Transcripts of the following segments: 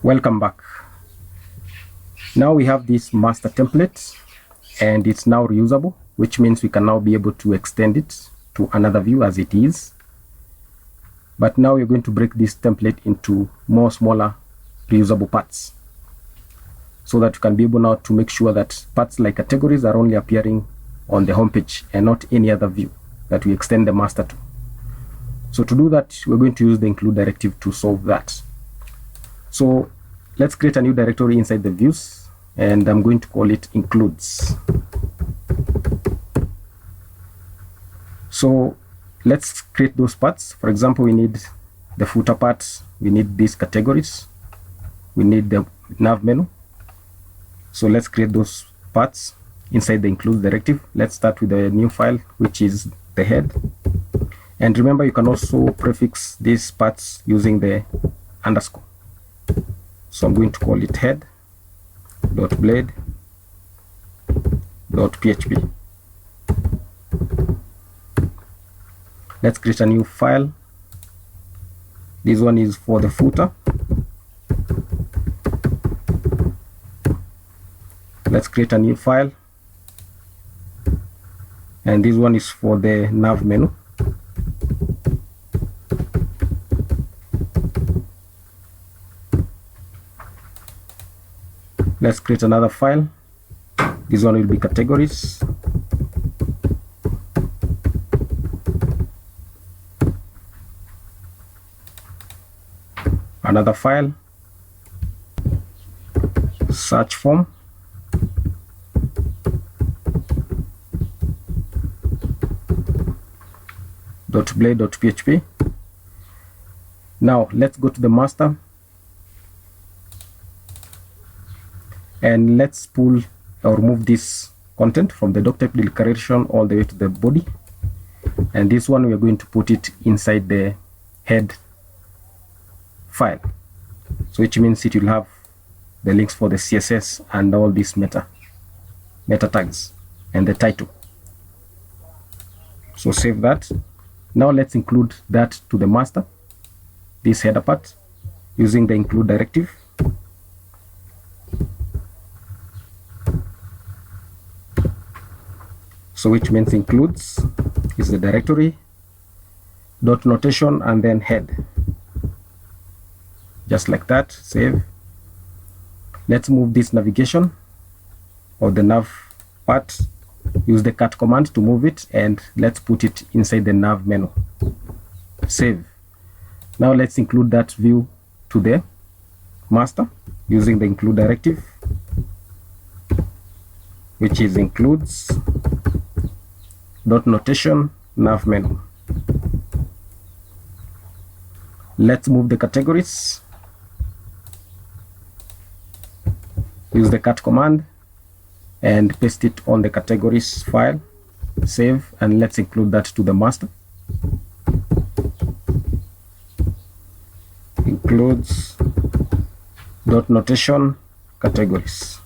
Welcome back. Now we have this master template and it's now reusable, which means we can now be able to extend it to another view as it is. But now we're going to break this template into more smaller reusable parts so that we can be able now to make sure that parts like categories are only appearing on the homepage and not any other view that we extend the master to. So to do that, we're going to use the include directive to solve that. So let's create a new directory inside the views, and I'm going to call it includes. So let's create those parts. For example, we need the footer part, we need these categories, we need the nav menu. So let's create those parts inside the include directive. Let's start with a new file, which is the head. And remember, you can also prefix these parts using the underscore. So I'm going to call it head.blade.php. Let's create a new file. This one is for the footer. Let's create a new file. And this one is for the nav menu. Let's create another file. This one will be categories. Another file, search form. .blade.php. Now let's go to the master and let's pull or remove this content from the doc type declaration all the way to the body, and this one we are going to put it inside the head file, so which means it will have the links for the CSS and all these meta tags and the title. So save that. Now let's include that to the master, this header part, using the include directive. So which means includes is the directory, dot notation, and then head. Just like that, save. Let's move this navigation or the nav part. Use the cat command to move it, and let's put it inside the nav menu. Save. Now let's include that view to the master using the include directive, which is includes dot notation nav menu. Let's move the categories. Use the cat command and paste it on the categories file. Save, and let's include that to the master. Includes dot notation categories.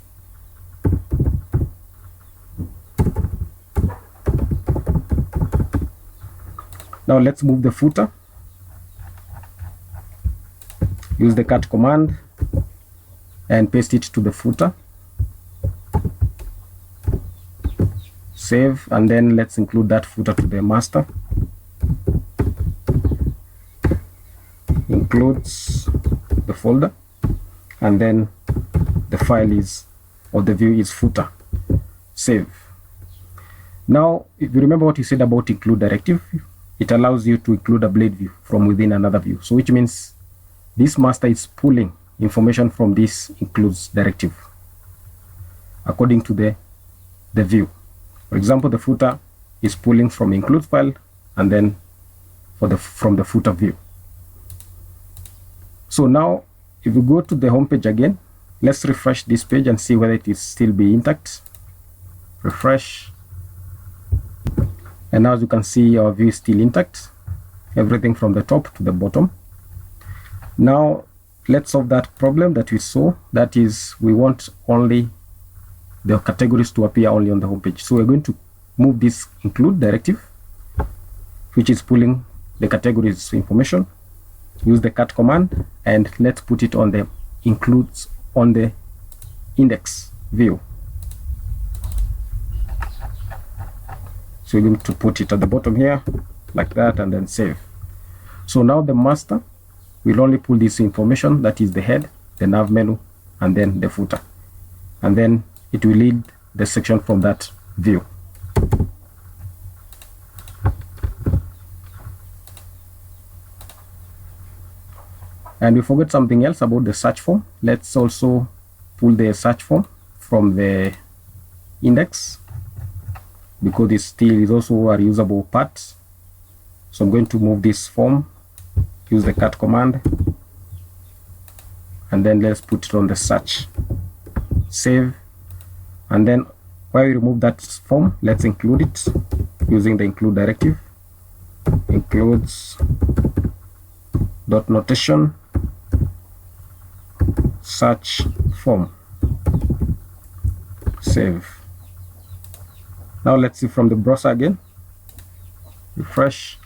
Now let's move the footer. Use the cat command and paste it to the footer. Save, and then let's include that footer to the master. Includes the folder, and then the file is, or the view is footer. Save. Now if you remember what you said about include directive, it allows you to include a blade view from within another view. So which means this master is pulling information from this includes directive according to the view. For example, the footer is pulling from include file, and then from the footer view. So now if we go to the home page again, let's refresh this page and see whether it is still be intact. Refresh, and now as you can see, our view is still intact, everything from the top to the bottom. Now let's solve that problem that we saw, that is we want only the categories to appear only on the home page. So we're going to move this include directive, which is pulling the categories information. Use the cat command and let's put it on the includes on the index view. So we're going to put it at the bottom here like that and then save. So now the master will only pull this information, that is the head, the nav menu, and then the footer, and then it will lead the section from that view. And we forgot something else about the search form. Let's also pull the search form from the index, because it still is also a reusable part. So I'm going to move this form, use the cut command, and then let's put it on the search. Save, and then while we remove that form, let's include it using the include directive. Includes dot notation search form. Save. Now let's see from the browser again. Refresh,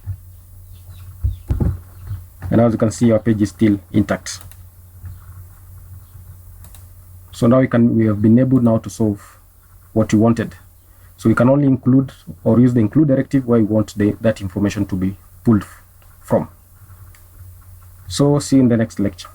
and as you can see, our page is still intact. So now we have been able now to solve what we wanted. So we can only include or use the include directive where we want that information to be pulled from. So see you in the next lecture.